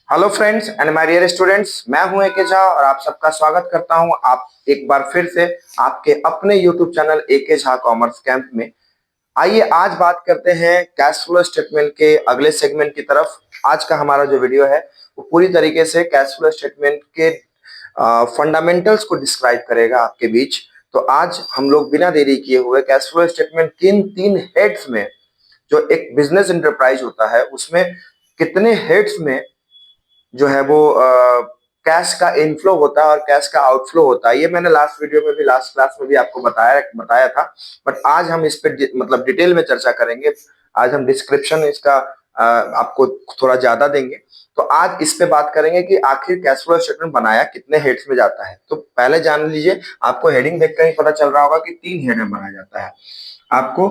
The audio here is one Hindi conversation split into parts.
Hello friends and my dear students, मैं हूं एके झा और आप सबका स्वागत करता हूं आप एक बार फिर से आपके अपने YouTube channel AK Jha commerce camp में। आइए आज बात करते हैं कैश फ्लो स्टेटमेंट के अगले सेगमेंट की तरफ। आज का हमारा जो वीडियो है वो पूरी तरीके से कैश फ्लो स्टेटमेंट के फंडामेंटल्स को डिस्क्राइब करेगा आपके बीच। तो आज हम लोग बिना देरी किए हुए कैश फ्लो स्टेटमेंट किन तीन हेड्स में, जो एक बिजनेस इंटरप्राइज होता है उसमें कितने हेड्स में जो है वो कैश का इनफ्लो होता है और कैश का आउटफ्लो होता है, ये मैंने लास्ट वीडियो में भी, लास्ट क्लास में भी आपको बताया बताया था। बट आज हम इस पे मतलब डिटेल में चर्चा करेंगे। आज हम डिस्क्रिप्शन इसका आपको थोड़ा ज्यादा देंगे। तो आज इस पे बात करेंगे कि आखिर कैश फ्लो स्टेटमेंट बनाया कितने हेड्स में जाता है। तो पहले जान लीजिए, आपको हेडिंग देखकर ही पता चल रहा होगा कि 3 हेड में बनाया जाता है। आपको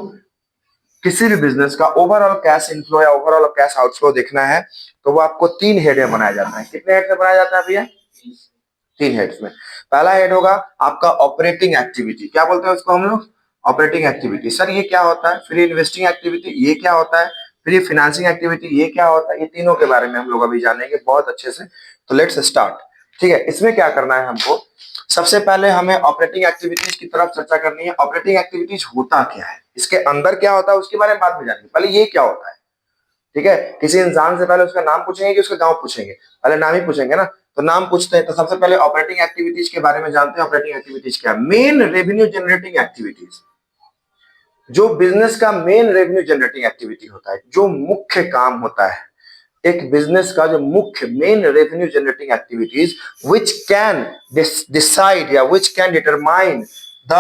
किसी भी बिजनेस का ओवरऑल कैश इनफ्लो या ओवरऑल कैश आउटफ्लो देखना है तो वो आपको 3 हेड में बनाया जाता है। कितने हेड में बनाया जाता है भैया? 3 हेड्स में। पहला हेड होगा आपका ऑपरेटिंग एक्टिविटी। क्या बोलते हैं उसको हम लोग? Operating activity. सर ये क्या होता है? फिर इन्वेस्टिंग एक्टिविटी ये क्या होता है? फिर ये फाइनेंसिंग एक्टिविटी ये क्या होता है? ये तीनों के बारे में हम लोग अभी जानेंगे बहुत अच्छे से। तो लेट्स स्टार्ट। ठीक है, इसमें क्या करना है हमको? सबसे पहले हमें ऑपरेटिंग एक्टिविटीज की तरफ चर्चा करनी है। ऑपरेटिंग एक्टिविटीज होता क्या है, इसके अंदर क्या होता है, उसके बारे में बाद में जानेंगे। पहले ये क्या होता है? ठीक है, किसी इंसान से पहले उसका नाम पूछेंगे कि उसका गांव पूछेंगे? पहले नाम ही पूछेंगे ना। तो नाम पूछते हैं तो सबसे पहले ऑपरेटिंग एक्टिविटीज के बारे में जानते हैं। ऑपरेटिंग एक्टिविटीज क्या है? Main revenue generating activities. जो बिजनेस का मेन रेवेन्यू जनरेटिंग एक्टिविटी होता है, जो मुख्य काम होता है एक बिजनेस का, जो मुख्य main revenue generating activities which can decide या which can determine the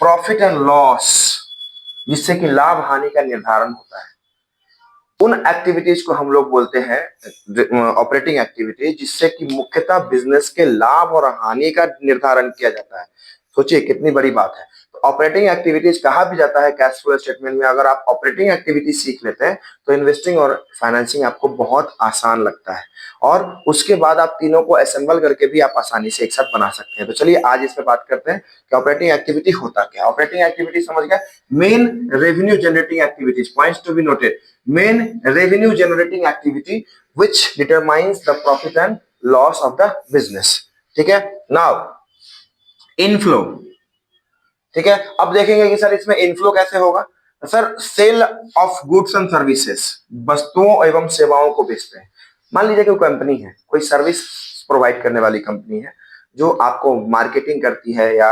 profit and loss, जिससे कि लाभ हानि का निर्धारण होता है, उन एक्टिविटीज को हम लोग बोलते हैं ऑपरेटिंग एक्टिविटीज, जिससे कि मुख्यतः बिजनेस के लाभ और हानि का निर्धारण किया जाता है। सोचिए कितनी बड़ी बात है। तो ऑपरेटिंग एक्टिविटीज कहा भी जाता है कैश फ्लो स्टेटमेंट में। अगर आप ऑपरेटिंग एक्टिविटीज सीख लेते हैं तो इन्वेस्टिंग और फाइनेंसिंग आपको बहुत आसान लगता है, और उसके बाद आप तीनों को असेंबल करके भी आप आसानी से एक साथ बना सकते हैं। तो चलिए आज इस पे बात करते हैं कि ऑपरेटिंग एक्टिविटी होता क्या है। ऑपरेटिंग एक्टिविटी समझ गए? Main revenue generating activities, points to be noted. Main revenue generating activity which determines the profit and loss of the business। ठीक है, नाउ इनफ्लो। ठीक है, अब देखेंगे कि सर इसमें इनफ्लो कैसे होगा। Sir sale of goods and services, वस्तुओं एवं सेवाओं को बेचते हैं। मान लीजिए कोई कंपनी है, कोई सर्विस प्रोवाइड करने वाली कंपनी है जो आपको मार्केटिंग करती है या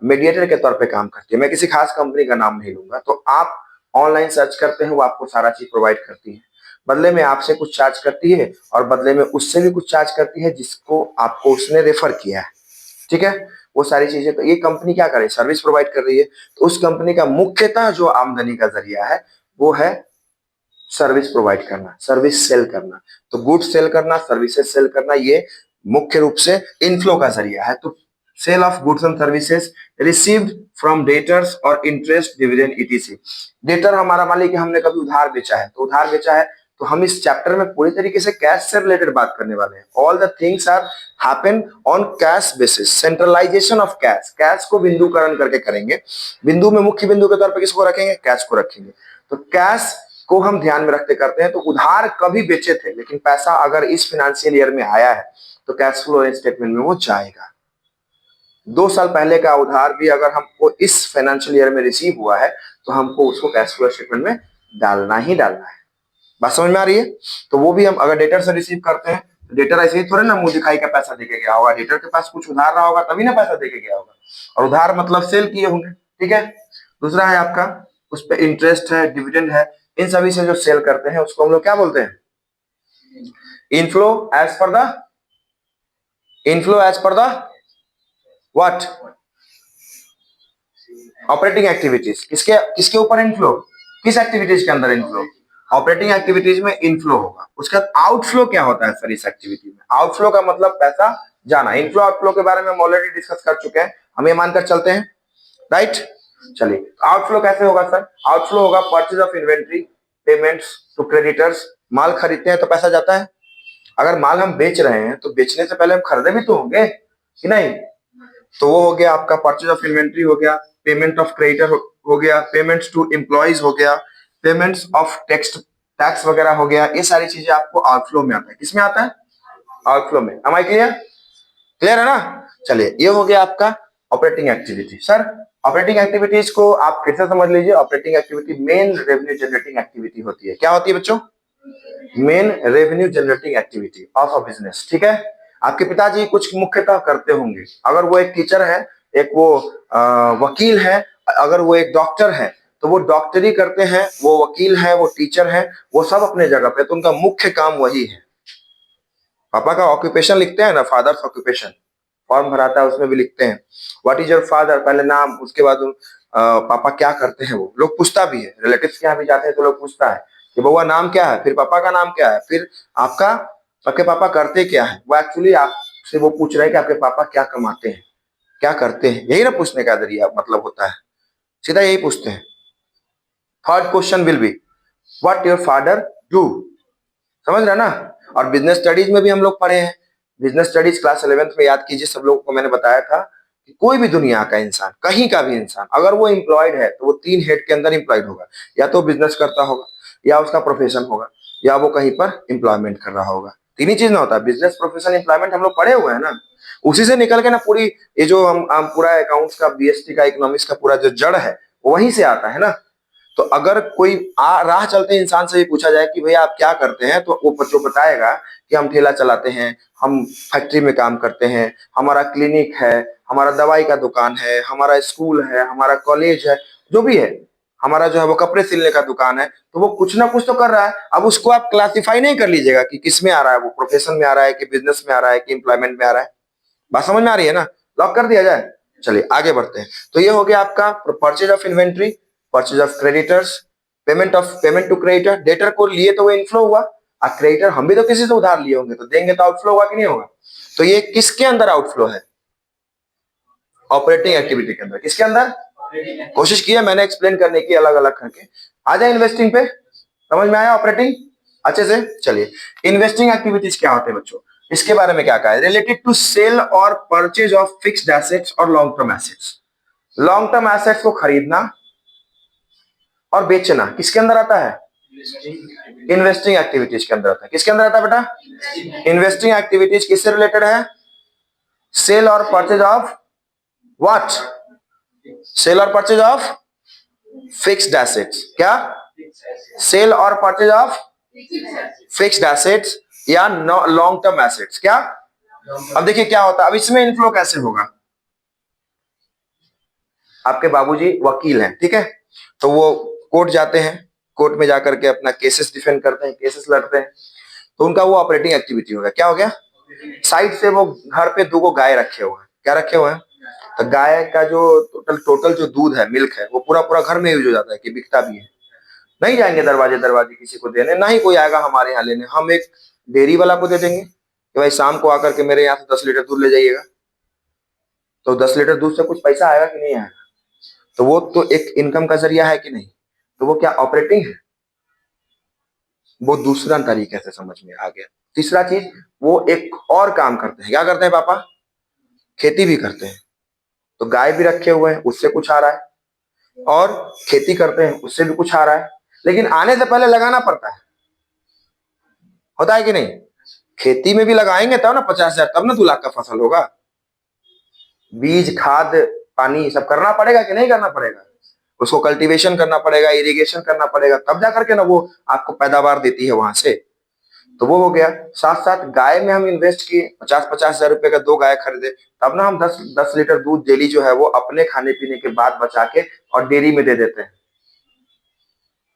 मीडिएटर के तौर पे काम करती है। मैं किसी खास कंपनी का नाम नहीं लूंगा। तो आप ऑनलाइन सर्च करते हैं, वो आपको सारा चीज प्रोवाइड करती है, बदले में आपसे कुछ चार्ज करती है और बदले में उससे भी कुछ चार्ज करती है जिसको आपको उसने रेफर किया है। ठीक है, वो सारी चीजें। तो ये कंपनी क्या करे? सर्विस प्रोवाइड कर रही है। तो उस कंपनी का मुख्यतः जो आमदनी का जरिया है वो है सर्विस प्रोवाइड करना, सर्विस सेल करना। तो गुड्स सेल करना, सर्विसेज सेल करना, ये मुख्य रूप से इनफ्लो का जरिया है। तो sale of goods and services received from debtors और इंटरेस्ट डिविडेंड ईटीसी। डेटर हमारा, मान लीजिए कि हमने कभी उधार बेचा है, तो उधार बेचा है तो हम इस चैप्टर में पूरी तरीके से कैश से रिलेटेड बात करने वाले हैं। All the things are happen on cash basis. Centralisation of cash, cash को बिंदुकरण करके करेंगे। बिंदु में मुख्य बिंदु के तौर पर किसको रखेंगे? कैश को रखेंगे। तो कैश को हम ध्यान में रखते करते हैं। तो उधार कभी बेचे थे, लेकिन पैसा अगर इस फाइनेंशियल ईयर में आया है तो कैश फ्लो स्टेटमेंट में वो जाएगा। 2 साल पहले का उधार भी अगर हमको इस फाइनेंशियल ईयर में रिसीव हुआ है तो हमको उसको कैश फ्लो स्टेटमेंट में डालना ही डालना है। बात समझ में आ रही है? तो वो भी हम अगर डेटर से रिसीव करते हैं तो डेटर ऐसे ही थोड़े ना मुंह दिखाई का पैसा देके गया होगा। डेटर के पास कुछ उधार रहा होगा तभी ना पैसा देके गया होगा, और उधार मतलब सेल किए होंगे। ठीक है, दूसरा है आपका उस पर इंटरेस्ट है, डिविडेंड है। इन सभी से जो सेल करते हैं उसको हम लोग क्या बोलते हैं? Inflow as per the, inflow as per the what? Operating activities. किसके किसके ऊपर इनफ्लो? किस एक्टिविटीज के अंदर इनफ्लो? ऑपरेटिंग एक्टिविटीज में इनफ्लो होगा। उसका आउटफ्लो क्या होता है सर इस एक्टिविटी में? आउटफ्लो का मतलब पैसा जाना। इनफ्लो आउटफ्लो के बारे में हम ऑलरेडी डिस्कस कर चुके हैं, हम ये मानकर चलते हैं, राइट। चलिए आउटफ्लो कैसे होगा सर? आउटफ्लो होगा purchase of inventory, payments to creditors. माल खरीदते हैं तो पैसा जाता है। अगर माल हम बेच रहे हैं तो बेचने से पहले हम खरीदे भी तो होंगे कि नहीं? तो वो हो गया आपका परचेज ऑफ इन्वेंट्री हो गया, पेमेंट ऑफ क्रेडिटर हो गया, पेमेंट्स टू एम्प्लॉइज हो गया, पेमेंट्स ऑफ टैक्स टैक्स वगैरह हो गया। ये सारी चीजें आपको आउटफ्लो में आता है। किसमें आता है? आउटफ्लो में। M I clear? क्लियर है ना? चलिए, ये हो गया आपका operating activity. Sir, operating activities को आप फिर से समझ लीजिए। Operating activity main revenue generating activity होती है। क्या होती है बच्चों? Main revenue generating activity of a business. ठीक है, आपके पिताजी कुछ मुख्यतः करते होंगे। अगर वो एक टीचर है, एक वो वकील है, अगर वो एक डॉक्टर है तो वो डॉक्टरी करते हैं, वो वकील है, वो टीचर है, वो सब अपने जगह पे, तो उनका मुख्य काम वही है। पापा का ऑक्यूपेशन लिखते हैं ना, फादर्स ऑक्यूपेशन, फॉर्म भराता है उसमें भी लिखते हैं व्हाट इज योर फादर, पहले नाम, उसके बाद पापा क्या करते हैं। वो लोग पूछता भी है, रिलेटिव्स के यहाँ भी जाते हैं तो लोग पूछता है कि बउआ नाम क्या है, फिर पापा का नाम क्या है, फिर आपका, आपके पापा करते क्या है। वो एक्चुअली आपसे वो पूछ रहे हैं कि आपके पापा क्या कमाते हैं, क्या करते हैं। यही ना पूछने का जरिया मतलब होता है, सीधा यही पूछते हैं। Third question will be what your father do. समझ रहे ना? और बिजनेस स्टडीज में भी हम लोग पढ़े हैं। बिजनेस स्टडीज क्लास 11th में याद कीजिए, सब लोगों को मैंने बताया था कि कोई भी दुनिया का इंसान, कहीं का भी इंसान, अगर वो एम्प्लॉयड है तो वो 3 हेड के अंदर एम्प्लॉयड होगा। या तो बिजनेस करता होगा, या उसका प्रोफेशन होगा, या वो कहीं पर एम्प्लॉयमेंट कर रहा होगा। तीन ही चीज ना होता है, बिजनेस, प्रोफेशन, एम्प्लॉयमेंट। हम लोग पढ़े हुए हैं ना, उसी से निकल के ना पूरी ये जो हम पूरा अकाउंट्स का, बीएसटी का, इकोनॉमिक्स का पूरा जो जड़ है वहीं से आता है ना। तो अगर कोई राह चलते इंसान से भी पूछा जाए कि भैया आप क्या करते हैं, तो वो जो बताएगा कि हम ठेला चलाते हैं, हम फैक्ट्री में काम करते हैं, हमारा क्लिनिक है, हमारा दवाई का दुकान है, हमारा स्कूल है, हमारा कॉलेज है, जो भी है, हमारा जो है वो कपड़े सिलने का दुकान है, तो वो कुछ ना कुछ तो कर रहा है। अब उसको आप क्लासिफाई नहीं कर लीजिएगा कि किस में आ रहा है, वो प्रोफेशन में आ रहा है कि बिजनेस में आ रहा है कि एम्प्लॉयमेंट में आ रहा है। बात समझ में आ रही है ना? लॉक कर दिया जाए। चलिए आगे बढ़ते हैं। तो ये हो गया आपका purchase of inventory, purchase of creditors, payment to creditor. Debtor को लिए तो वो इनफ्लो हुआ, और क्रेडिटर हम भी तो किसी से उधार लिए होंगे, तो देंगे तो आउटफ्लो होगा कि नहीं होगा। तो ये किसके अंदर आउटफ्लो है? ऑपरेटिंग एक्टिविटी के अंदर। किसके अंदर? कोशिश की है मैंने एक्सप्लेन करने की अलग अलग करके। आ जाए इन्वेस्टिंग पे, समझ में आया ऑपरेटिंग अच्छे से? चलिए, इन्वेस्टिंग एक्टिविटीज क्या होते हैं बच्चों, इसके बारे में क्या कहा है? रिलेटेड टू सेल और परचेज ऑफ फिक्स्ड एसेट्स और long term assets. Long term assets को खरीदना और बेचना किसके अंदर आता है? इन्वेस्टिंग एक्टिविटीज के अंदर आता है। किसके अंदर आता है बेटा? इन्वेस्टिंग एक्टिविटीज किससे रिलेटेड है? सेल और परचेज ऑफ व्हाट? सेल और परचेज ऑफ फिक्स्ड एसेट्स। क्या? सेल और परचेज ऑफ फिक्स्ड एसेट्स या लॉन्ग टर्म एसेट्स। क्या? अब देखिए क्या होता है, अब इसमें इनफ्लो कैसे होगा। आपके बाबूजी वकील हैं, ठीक है, तो वो कोर्ट जाते हैं, कोर्ट में जाकर के अपना केसेस डिफेंड करते हैं, केसेस लड़ते हैं, तो उनका वो ऑपरेटिंग एक्टिविटी होगा। क्या हो गया? साइड से वो घर पे 2 गाय रखे हुए हैं। क्या रखे हुए हैं? तो गाय का जो टोटल जो दूध है, मिल्क है, वो पूरा पूरा घर में यूज हो जाता है कि बिकता भी है। नहीं जाएंगे दरवाजे दरवाजे किसी को देने, ना ही कोई आएगा हमारे यहाँ लेने। हम एक डेयरी वाला को दे देंगे कि भाई शाम को आकर के मेरे यहाँ से 10 लीटर दूध ले जाइएगा। तो 10 लीटर दूध से कुछ पैसा आएगा कि नहीं आएगा? तो वो तो एक इनकम का जरिया है कि नहीं? तो वो क्या ऑपरेटिंग है? वो दूसरा तरीके से समझ में आ गया। तीसरा चीज, वो एक और काम करते हैं। क्या करते हैं पापा? खेती भी करते हैं। तो गाय भी रखे हुए हैं, उससे कुछ आ रहा है, और खेती करते हैं, उससे भी कुछ आ रहा है। लेकिन आने से पहले लगाना पड़ता है, होता है कि नहीं? खेती में भी लगाएंगे तब ना 50,000, तब ना 2 लाख का फसल होगा। बीज, खाद, पानी सब करना पड़ेगा कि नहीं करना पड़ेगा? उसको कल्टीवेशन करना पड़ेगा, इरिगेशन करना पड़ेगा, तब जाकर के ना वो आपको पैदावार देती है वहां से। तो वो हो गया। साथ साथ गाय में हम इन्वेस्ट किए, 50-50 हजार रुपए का 2 गाय खरीदे, तब ना हम 10 लीटर दूध डेली जो है वो अपने खाने पीने के बाद बचा के और डेयरी में दे देते हैं।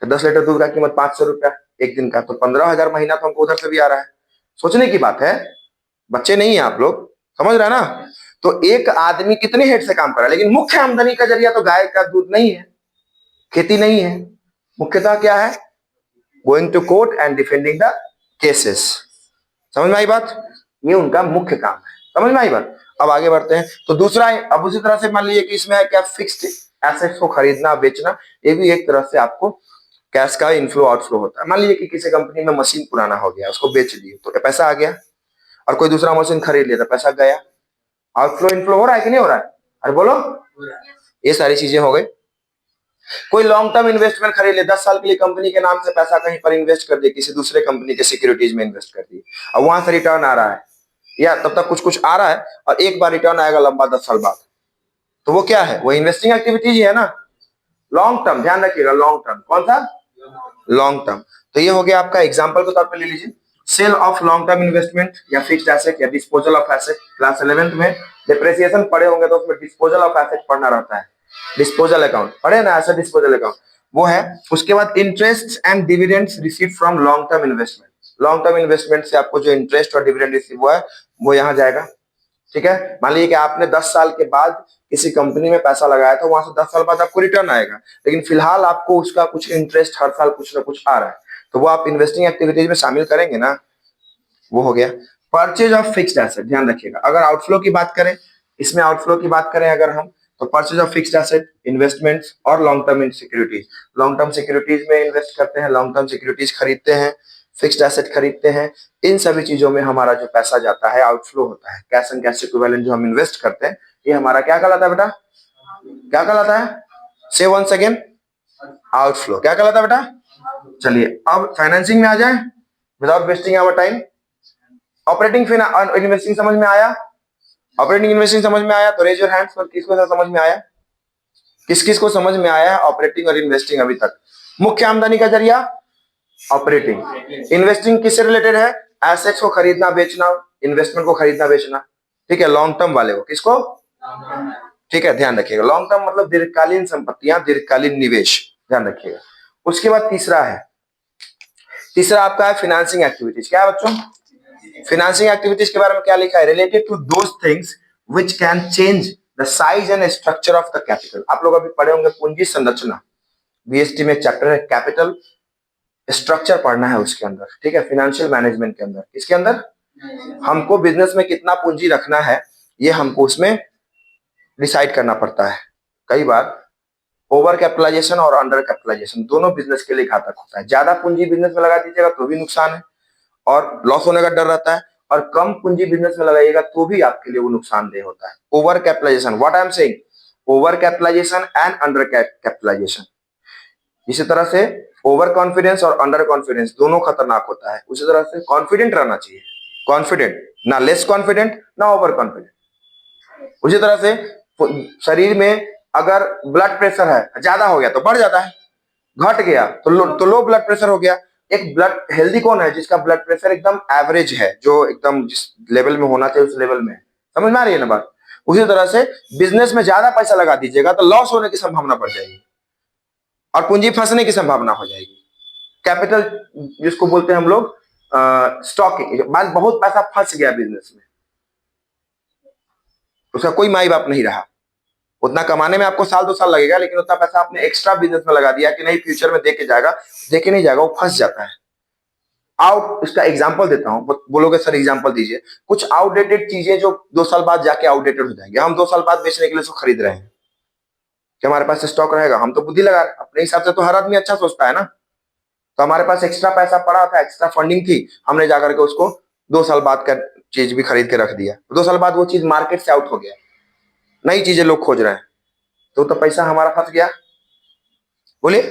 तो 10 लीटर दूध का कीमत 500 रुपया एक दिन का, तो 15,000 महीना तो हमको उधर से भी आ रहा है। सोचने की बात है, बच्चे नहीं है आप लोग, समझ रहे हैं ना? तो एक आदमी कितने हेड से काम कर रहा है, लेकिन मुख्य आमदनी का जरिया तो गाय का दूध नहीं है, खेती नहीं है। मुख्यतः क्या है? Going to court and defending the cases. समझ में आई बात? ये उनका मुख्य काम है। समझ में आई बात? अब आगे बढ़ते हैं। तो दूसरा, अब उसी तरह से मान लीजिए कि इसमें है क्या? फिक्स्ड एसेट्स को खरीदना बेचना, ये भी एक तरह से आपको कैश का इनफ्लो आउटफ्लो होता है। मान लीजिए कि किसी कंपनी में मशीन पुराना हो गया, उसको बेच दिए तो पैसा आ गया, और कोई दूसरा मशीन खरीद लिया तो पैसा गया। आउटफ्लो इनफ्लो हो रहा है कि नहीं हो रहा है? अरे बोलो। ये सारी चीजें हो गई। कोई लॉन्ग टर्म इन्वेस्टमेंट खरीद ले, 10 साल के लिए कंपनी के नाम से पैसा कहीं पर इन्वेस्ट कर दिए, किसी दूसरे कंपनी के सिक्योरिटीज में इन्वेस्ट कर दिए, अब वहां से रिटर्न आ रहा है, या तब तक कुछ कुछ आ रहा है और एक बार रिटर्न आएगा लंबा 10 साल बाद, तो वो क्या है, वो इन्वेस्टिंग एक्टिविटीज ही है ना। लॉन्ग टर्म, ध्यान रखिएगा, लॉन्ग टर्म कौन सा, लॉन्ग टर्म। तो ये हो गया आपका एग्जांपल के तौर पे ले लीजिए, sale of long term investment या फिक्स्ड एसेट या disposal of asset. Class 11th में डिप्रिसिएशन पढ़े होंगे तो उसमें डिस्पोजल ऑफ एसेट पढ़ना रहता है, डिस्पोजल अकाउंट पढ़े ना, एसेट डिस्पोजल अकाउंट वो है। उसके बाद interest and dividends receive from long term investment, long term investment से आपको जो इंटरेस्ट और डिविडेंड रिसीव हुआ है वो यहाँ जाएगा। ठीक है, मान लीजिए कि आपने 10 साल के बाद किसी कंपनी में पैसा लगाया था, वहां से 10 साल बाद आपको रिटर्न आएगा, लेकिन फिलहाल आपको उसका कुछ इंटरेस्ट हर साल कुछ ना कुछ आ रहा है, तो वो आप इन्वेस्टिंग एक्टिविटीज में शामिल करेंगे ना। वो हो गया परचेज ऑफ फिक्स्ड एसेट। ध्यान रखिएगा, अगर आउटफ्लो की बात करें, इसमें आउटफ्लो की बात करें अगर हम, तो purchase of fixed asset, investments और long term securities. Long term securities में इन्वेस्ट करते हैं, लॉन्ग टर्म सिक्योरिटीज खरीदते हैं, फिक्स्ड एसेट खरीदते हैं, इन सभी चीजों में हमारा जो पैसा जाता है आउटफ्लो होता है। कैश एंड कैश इक्विवेलेंट जो हम इन्वेस्ट करते हैं ये हमारा क्या कहलाता है बेटा, क्या कहलाता है, से वंस अगेन आउटफ्लो, क्या कहलाता है बेटा। चलिए अब फाइनेंसिंग में आ जाए without wasting our time. Operating investing समझ में आया, ऑपरेटिंग इन्वेस्टिंग समझ में आया तो रेज योर हैंड्स पर किसको समझ में आया, किस किस को समझ में आया है ऑपरेटिंग और इन्वेस्टिंग अभी तक। मुख्य आमदनी का जरिया ऑपरेटिंग, इन्वेस्टिंग किससे रिलेटेड है, एसेट्स को खरीदना बेचना, इन्वेस्टमेंट को खरीदना बेचना। ठीक है, लॉन्ग टर्म वाले को किसको, ठीक है ध्यान रखिएगा, लॉन्ग टर्म मतलब दीर्घकालीन संपत्तियां, दीर्घकालीन निवेश, ध्यान रखिएगा। उसके बाद तीसरा है, तीसरा आपका है फाइनेंसिंग एक्टिविटीज। क्या है बच्चों, फाइनेंसिंग एक्टिविटीज के बारे में क्या लिखा है, related to those things which can change the size and structure of the capital. आप लोग अभी पढ़े होंगे पूंजी संरचना, बीएसटी में एक चैप्टर है कैपिटल स्ट्रक्चर पढ़ना है उसके अंदर। ठीक है, फाइनेंशियल मैनेजमेंट के अंदर, इसके अंदर हमको बिजनेस में कितना पूंजी रखना है ये हमको उसमें डिसाइड करना पड़ता है। कई बार ओवर कैपिटलाइजेशन और अंडर कैपिटलाइजेशन दोनों बिजनेस के लिए घातक होता है। ज्यादा पूंजी बिजनेस में लगा दीजिएगा तो भी नुकसान है और लॉस होने का डर रहता है, और कम पूंजी बिजनेस में लगाइएगा तो भी आपके लिए वो नुकसानदेह होता है। Over capitalisation, what I am saying, over capitalisation and under capitalisation. इसी तरह से ओवर कॉन्फिडेंस और अंडर कॉन्फिडेंस दोनों खतरनाक होता है। उसी तरह से कॉन्फिडेंट रहना चाहिए, कॉन्फिडेंट ना लेस कॉन्फिडेंट ना ओवर कॉन्फिडेंट। उसी तरह से शरीर में अगर ब्लड प्रेशर है, ज्यादा हो गया तो बढ़ जाता है, घट गया तो लो ब्लड प्रेशर हो गया। एक ब्लड हेल्दी कौन है, जिसका ब्लड प्रेशर एकदम एवरेज है, जो एकदम जिस लेवल में होना चाहिए उस लेवल में है। समझ में आ रही है ना बात। उसी तरह से बिजनेस में ज्यादा पैसा लगा दीजिएगा तो लॉस होने की संभावना बढ़ जाएगी और पूंजी फंसने की संभावना हो जाएगी। कैपिटल जिसको बोलते हैं हम लोग स्टॉकिंग, बहुत पैसा फंस गया बिजनेस में, उसका कोई माई बाप नहीं रहा, उतना कमाने में आपको साल 2 साल लगेगा, लेकिन उतना पैसा आपने एक्स्ट्रा बिजनेस में लगा दिया कि नहीं फ्यूचर में देके जाएगा, देके नहीं जाएगा, वो फंस जाता है। आउट, इसका एग्जांपल देता हूं, बोलोगे सर एग्जांपल दीजिए। कुछ आउटडेटेड चीजें जो 2 साल बाद जाके आउटडेटेड हो जाएंगे, हम 2 साल बाद बेचने के लिए उसको खरीद रहे हैं, क्या हमारे पास स्टॉक रहेगा, हम तो बुद्धि लगा रहे हैं अपने हिसाब से, तो हर आदमी अच्छा सोचता है ना। तो हमारे पास एक्स्ट्रा पैसा पड़ा था, एक्स्ट्रा फंडिंग थी, हमने जाकर के उसको 2 साल बाद का चीज भी खरीद के रख दिया, 2 साल बाद वो चीज मार्केट से आउट हो गया, नई चीजें लोग खोज रहे हैं, तो पैसा हमारा फंस गया। बोलिए,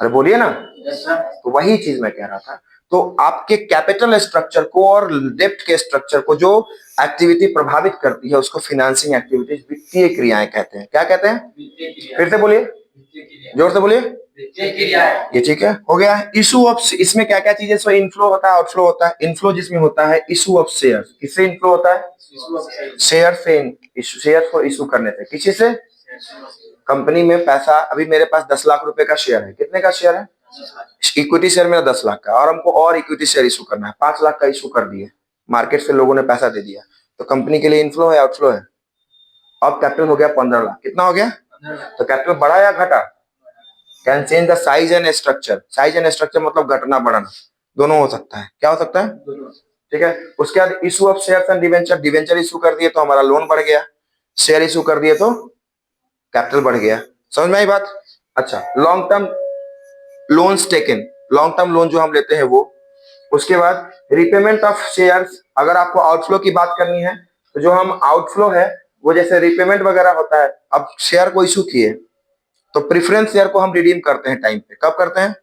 अरे बोलिए ना। तो वही चीज मैं कह रहा था। तो आपके कैपिटल स्ट्रक्चर को और डेप्ट के स्ट्रक्चर को जो एक्टिविटी प्रभावित करती है उसको फाइनेंसिंग एक्टिविटीज, वित्तीय क्रियाएं कहते हैं। क्या कहते हैं, फिर से बोलिए, जोर से बोलिए। ये ठीक है, हो गया। इशू ऑफ, इसमें क्या क्या चीजें, सो इनफ्लो होता है, आउटफ्लो होता है। इनफ्लो जिसमें होता है इशू ऑफ शेयर, किससे इनफ्लो होता है, शेयर से, शेयर को इशू करने से, किसी से, कंपनी में पैसा, अभी मेरे पास 10 लाख रुपए का शेयर है, कितने का शेयर है, इक्विटी शेयर मेरा 10 लाख का, और हमको और इक्विटी शेयर इशू करना है, 5 लाख का इशू कर दिए, मार्केट से लोगों ने पैसा दे दिया, तो कंपनी के लिए इनफ्लो है आउटफ्लो है। अब कैपिटल हो गया 15 लाख, कितना हो गया, तो कैपिटल बढ़ा या घटा, can change the size and structure, size and structure मतलब घटना बढ़ना दोनों हो सकता है, क्या हो सकता है, ठीक है। उसके बाद issue of shares and debenture, debenture issue कर दिए तो हमारा लोन बढ़ गया, शेयर इशू कर दिए तो कैपिटल बढ़ गया। समझ में आई बात। अच्छा, long term loans taken, long term loan जो हम लेते हैं वो। उसके बाद रिपेमेंट ऑफ शेयर्स, अगर आपको आउटफ्लो की बात करनी है तो जो हम आउटफ्लो है वो जैसे रिपेमेंट वगैरह होता है, अब शेयर को इशू किए तो प्रेफरेंस शेयर को हम रिडीम करते हैं टाइम पे, कब करते हैं,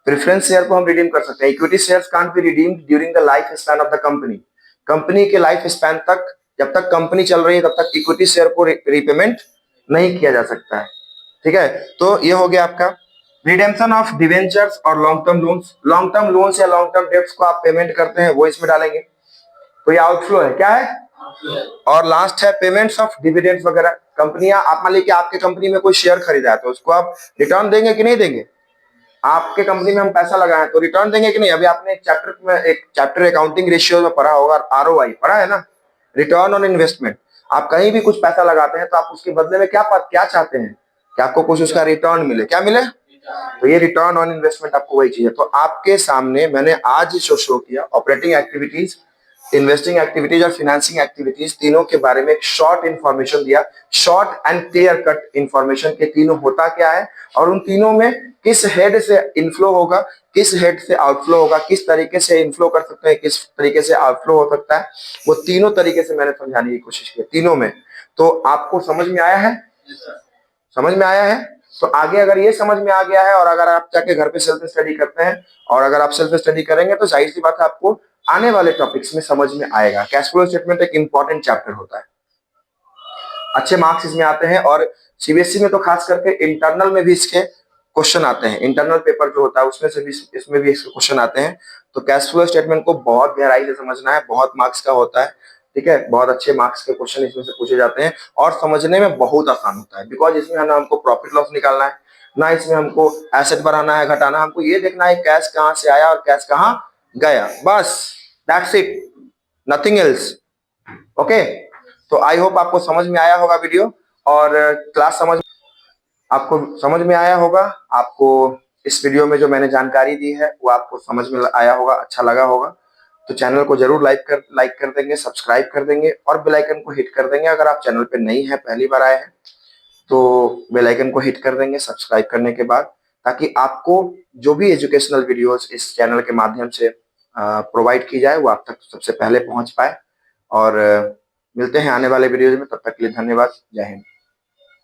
प्रेफरेंस शेयर को हम रिडीम कर सकते हैं। Equity shares can't be redeemed during the life span of the company, company के लाइफ स्पैन तक, जब तक कंपनी चल रही है तब तक इक्विटी शेयर को रीपेमेंट नहीं किया जा सकता है। ठीक है, तो ये हो गया आपका रिडेम्पशन ऑफ डिवेंचर्स और long term loans. Long term loans या लॉन्ग टर्म डेट्स को आप पेमेंट करते हैं वो इसमें डालेंगे, तो ये आउटफ्लो है, क्या है। और लास्ट है पेमेंट्स ऑफ डिविडेंड्स वगैरह। कंपनियां, आप मान लीजिए आपके कंपनी में कोई शेयर खरीदा है तो उसको आप रिटर्न देंगे कि नहीं देंगे। आपके कंपनी में हम पैसा लगाए तो रिटर्न देंगे कि नहीं। अभी आपने एक चैप्टर अकाउंटिंग रेशियो में पढ़ा होगा, आरओआई पढ़ा है ना, रिटर्न ऑन इन्वेस्टमेंट। आप कहीं भी कुछ पैसा लगाते हैं तो आप उसके बदले में क्या चाहते हैं कि आपको कुछ उसका रिटर्न मिले, क्या मिले। तो ये रिटर्न ऑन इन्वेस्टमेंट आपको वही चाहिए। तो आपके सामने मैंने आज जो शो किया, ऑपरेटिंग एक्टिविटीज, इन्वेस्टिंग एक्टिविटीज और फाइनेंसिंग एक्टिविटीज, तीनों के बारे में एक शॉर्ट इंफॉर्मेशन दिया, short and clear cut information के तीनों होता क्या है और उन तीनों में किस हेड से इनफ्लो होगा, किस हेड से आउटफ्लो होगा, किस तरीके से इनफ्लो कर सकते हैं, किस तरीके से आउटफ्लो हो सकता है, वो तीनों तरीके से मैंने समझाने की कोशिश की तीनों में। तो आपको समझ में आया है, समझ में आया है। तो आगे अगर ये समझ में आ गया है और अगर आप जाके घर पे सेल्फ स्टडी करते हैं और अगर आप सेल्फ स्टडी करेंगे तो जाहिर सी बात है आपको आने वाले टॉपिक्स में समझ में आएगा। कैश फ्लो स्टेटमेंट एक इंपॉर्टेंट चैप्टर होता है, अच्छे मार्क्स इसमें आते हैं और सीबीएसई में तो खास करके इंटरनल में भी इसके क्वेश्चन आते हैं। इंटरनल पेपर जो होता है उसमें से भी इसमें भी इसके क्वेश्चन आते हैं। तो कैश फ्लो स्टेटमेंट को बहुत गहराई से समझना है, बहुत मार्क्स का होता है, ठीक है, बहुत अच्छे मार्क्स के क्वेश्चन इसमें से पूछे जाते हैं और समझने में बहुत आसान होता है। बिकॉज इसमें ना हमको प्रॉफिट लॉस निकालना है, ना इसमें हमको एसेट बढ़ाना है घटाना, हमको ये देखना है कैश कहां से आया और कैश कहां गया, बस that's it, nothing else. Okay, तो आई होप आपको समझ में आया होगा वीडियो और क्लास आपको समझ में आया होगा। आपको इस वीडियो में जो मैंने जानकारी दी है वो आपको समझ में आया होगा, अच्छा लगा होगा। तो चैनल को जरूर लाइक कर देंगे, सब्सक्राइब कर देंगे और बेल आइकन को हिट कर देंगे। अगर आप चैनल पे नहीं है, पहली बार आए हैं, तो बेल आइकन को हिट कर देंगे सब्सक्राइब करने के बाद, ताकि आपको जो भी एजुकेशनल वीडियोस इस चैनल के माध्यम से प्रोवाइड की जाए वो आप तक सबसे पहले पहुंच पाए। और मिलते हैं आने वाले वीडियोज में, तब तक के लिए धन्यवाद, जय हिंद।